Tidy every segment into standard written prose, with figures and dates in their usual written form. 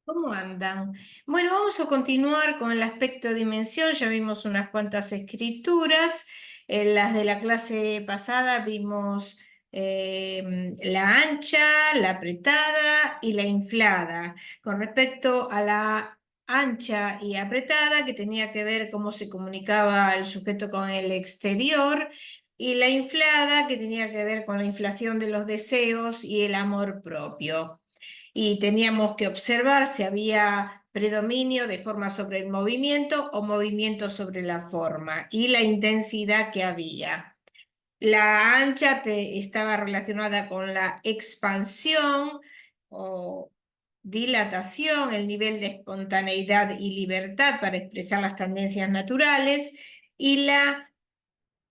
¿Cómo andan? Bueno, vamos a continuar con el aspecto dimensión. Ya vimos unas cuantas escrituras. En las de la clase pasada vimos la ancha, la apretada y la inflada. Con respecto a la ancha y apretada, que tenía que ver cómo se comunicaba el sujeto con el exterior, y la inflada, que tenía que ver con la inflación de los deseos y el amor propio, y teníamos que observar si había predominio de forma sobre el movimiento o movimiento sobre la forma y la intensidad que había. La ancha estaba relacionada con la expansión o dilatación, el nivel de espontaneidad y libertad para expresar las tendencias naturales, y la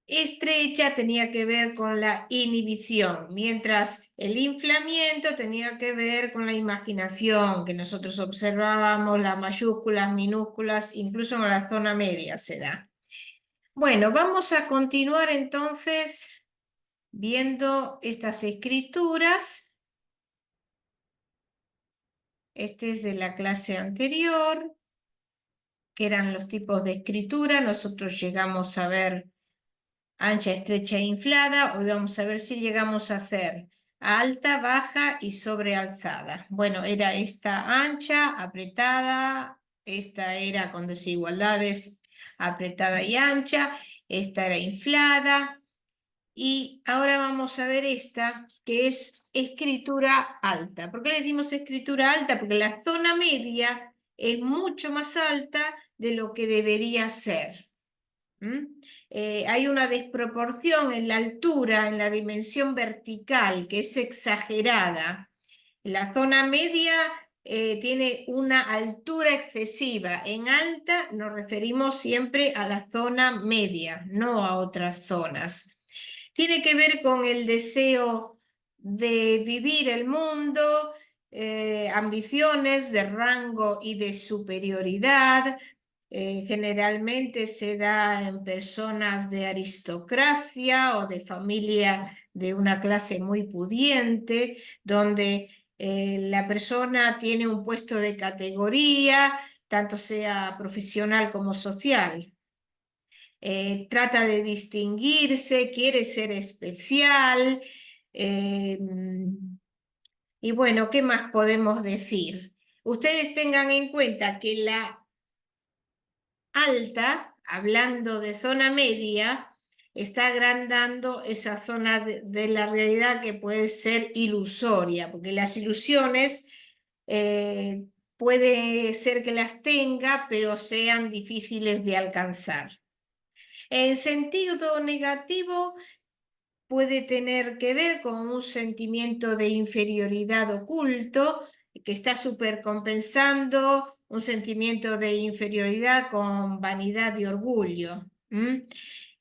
estrecha tenía que ver con la inhibición, mientras el inflamiento tenía que ver con la imaginación, que nosotros observábamos las mayúsculas, minúsculas, incluso en la zona media se da. Bueno, vamos a continuar entonces viendo estas escrituras. Este es de la clase anterior, que eran los tipos de escritura. Nosotros llegamos a ver ancha, estrecha e inflada. Hoy vamos a ver si llegamos a hacer alta, baja y sobrealzada. Bueno, era esta ancha, apretada, esta era con desigualdades, apretada y ancha, esta era inflada, y ahora vamos a ver esta que es escritura alta. ¿Por qué le decimos escritura alta? Porque la zona media es mucho más alta de lo que debería ser. ¿Mm? Hay una desproporción en la altura, en la dimensión vertical, que es exagerada. La zona media tiene una altura excesiva. En alta nos referimos siempre a la zona media, no a otras zonas. Tiene que ver con el deseo de vivir el mundo, ambiciones de rango y de superioridad. Generalmente se da en personas de aristocracia o de familia de una clase muy pudiente, donde la persona tiene un puesto de categoría, tanto sea profesional como social. Trata de distinguirse, quiere ser especial. eh, y bueno, ¿qué más podemos decir? Ustedes tengan en cuenta que la alta, hablando de zona media, está agrandando esa zona de la realidad que puede ser ilusoria, porque las ilusiones eh, puede ser que las tenga, pero sean difíciles de alcanzar. En sentido negativo, puede tener que ver con un sentimiento de inferioridad oculto que está supercompensando un sentimiento de inferioridad con vanidad y orgullo. ¿Mm?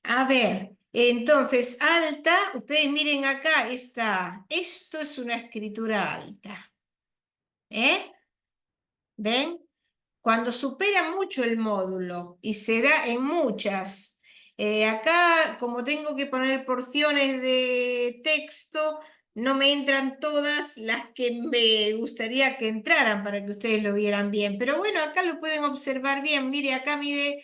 A ver, entonces, alta, ustedes miren acá, esto es una escritura alta. ¿Eh? ¿Ven? Cuando supera mucho el módulo y se da en muchas. Acá, como tengo que poner porciones de texto, no me entran todas las que me gustaría que entraran para que ustedes lo vieran bien. Pero bueno, acá lo pueden observar bien. Mire, acá mide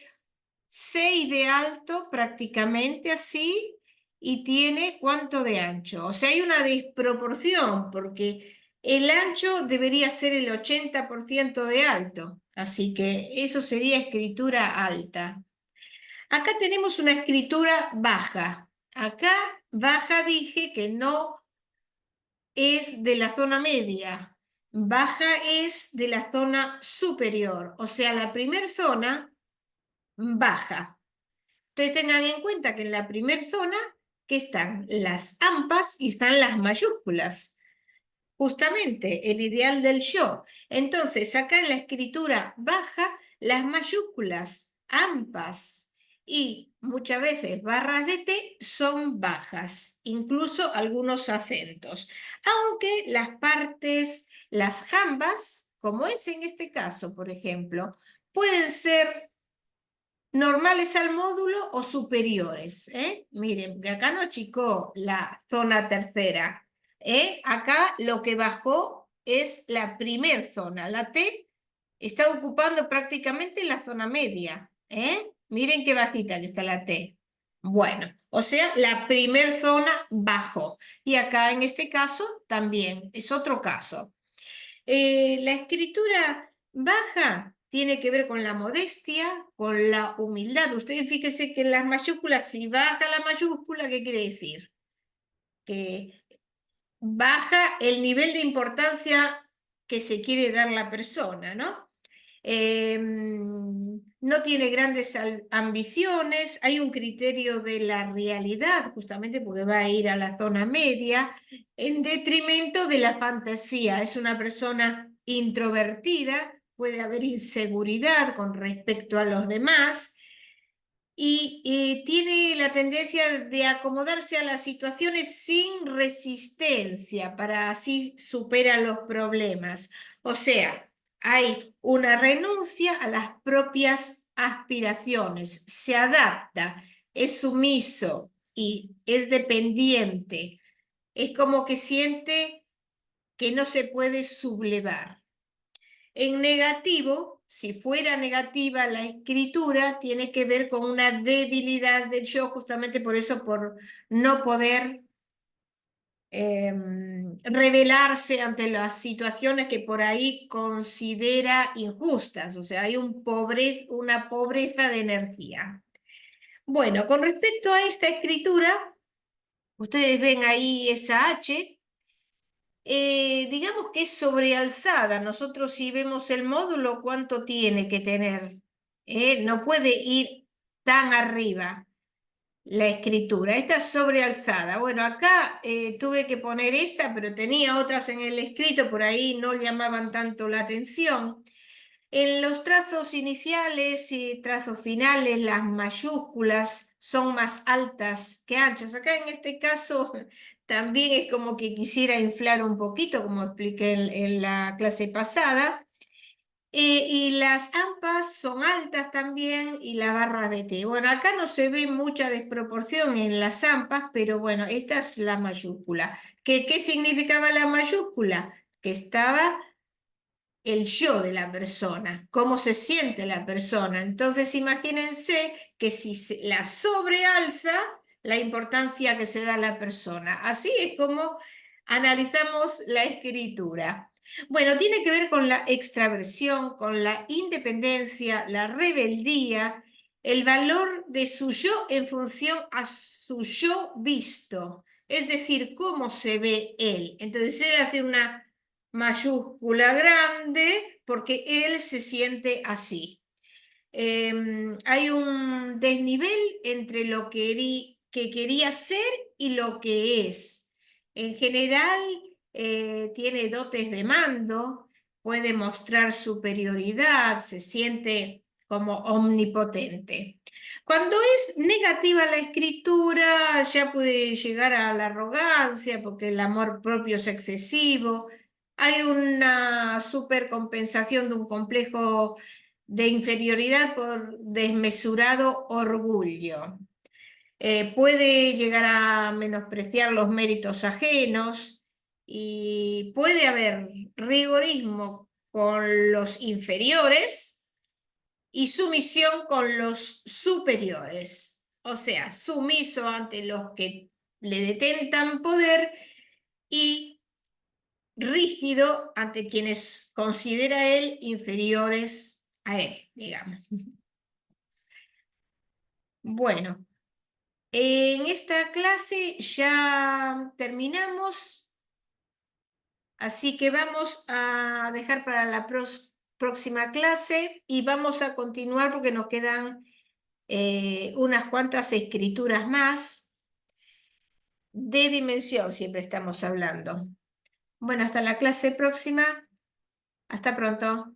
6 de alto, prácticamente así, y tiene ¿cuánto de ancho? O sea, hay una desproporción, porque el ancho debería ser el 80% de alto, así que eso sería escritura alta. Acá tenemos una escritura baja. Acá baja dije que no es de la zona media, baja es de la zona superior, o sea, la primera zona baja. Entonces tengan en cuenta que en la primera zona que están las AMPAs y están las mayúsculas, justamente el ideal del yo. Entonces acá en la escritura baja, las mayúsculas, AMPAs y muchas veces barras de T son bajas, incluso algunos acentos. Aunque las partes, las jambas, como es en este caso, por ejemplo, pueden ser normales al módulo o superiores. Miren, que acá no achicó la zona tercera. Acá lo que bajó es la primer zona, la T Está ocupando prácticamente la zona media, ¿eh? Miren qué bajita que está la T. Bueno, o sea, la primer zona bajó. Y acá en este caso también es otro caso. La escritura baja tiene que ver con la modestia, con la humildad. Ustedes fíjense que en las mayúsculas, si baja la mayúscula, ¿qué quiere decir? Que baja el nivel de importancia que se quiere dar la persona, ¿no? No tiene grandes ambiciones, hay un criterio de la realidad, justamente porque va a ir a la zona media, en detrimento de la fantasía. Es una persona introvertida, puede haber inseguridad con respecto a los demás y tiene la tendencia de acomodarse a las situaciones sin resistencia para así superar los problemas. O sea, hay una renuncia a las propias aspiraciones, se adapta, es sumiso y es dependiente. Es como que siente que no se puede sublevar. En negativo, si fuera negativa la escritura, tiene que ver con una debilidad del yo, justamente por eso, por no poder rebelarse ante las situaciones que por ahí considera injustas. O sea, hay una pobreza de energía. Bueno, con respecto a esta escritura, ustedes ven ahí esa H. Digamos que es sobrealzada. Nosotros si vemos el módulo, ¿cuánto tiene que tener? No puede ir tan arriba la escritura. Esta es sobrealzada. Bueno, acá tuve que poner esta, pero tenía otras en el escrito, por ahí no llamaban tanto la atención. En los trazos iniciales y trazos finales, las mayúsculas son más altas que anchas. Acá en este caso también es como que quisiera inflar un poquito, como expliqué en la clase pasada. Y las ampas son altas también y la barra de T. Bueno, acá no se ve mucha desproporción en las ampas, pero bueno, esta es la mayúscula. ¿Qué significaba la mayúscula? Que estaba el yo de la persona, cómo se siente la persona. Entonces, imagínense que si se la sobrealza, la importancia que se da a la persona. Así es como analizamos la escritura. Bueno, tiene que ver con la extraversión, con la independencia, la rebeldía, el valor de su yo en función a su yo visto, es decir, cómo se ve él. Entonces, se hace una mayúscula grande porque él se siente así. Hay un desnivel entre lo que quería ser y lo que es. En general, tiene dotes de mando, puede mostrar superioridad, se siente como omnipotente. Cuando es negativa la escritura, ya puede llegar a la arrogancia porque el amor propio es excesivo. Hay una supercompensación de un complejo de inferioridad por desmesurado orgullo. Puede llegar a menospreciar los méritos ajenos y puede haber rigorismo con los inferiores y sumisión con los superiores. O sea, sumiso ante los que le detentan poder y rígido ante quienes considera él inferiores a él, digamos. Bueno, en esta clase ya terminamos, así que vamos a dejar para la próxima clase y vamos a continuar porque nos quedan unas cuantas escrituras más de dimensión, siempre estamos hablando. Bueno, hasta la clase próxima. Hasta pronto.